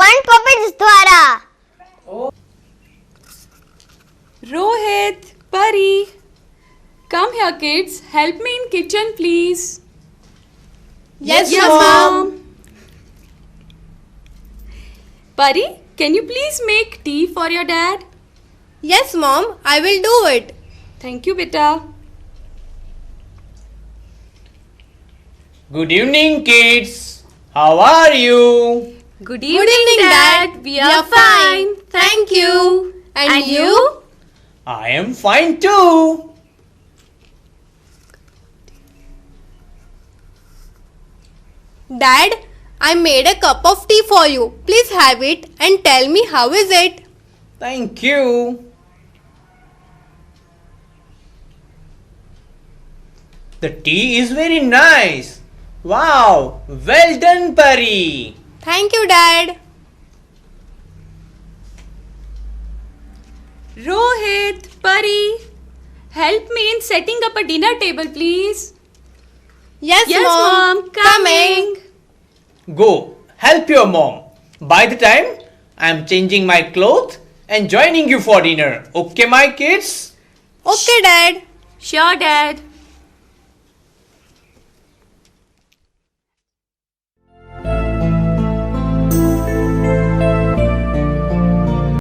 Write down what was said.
પણ puppets દ્વારા. Rohit, Pari, come here kids. Help me in kitchen please. Yes, Mom. Pari, can you please make tea for your dad? Yes, Mom, I will do it. Thank you, beta. Good evening, kids. How are you? Good Good evening, Dad. We are fine. Thank you. And you? I am fine too. Dad, I made a cup of tea for you. Please have it and tell me how is it? Thank you. The tea is very nice. Wow, well done, Pari. Thank you, Dad. Rohit, Pari, help me in setting up a dinner table please. Yes, Mom. Coming. Go, help your mom. By the time I am changing my clothes and joining you for dinner. Okay, my kids? Okay, Dad. Sure, Dad.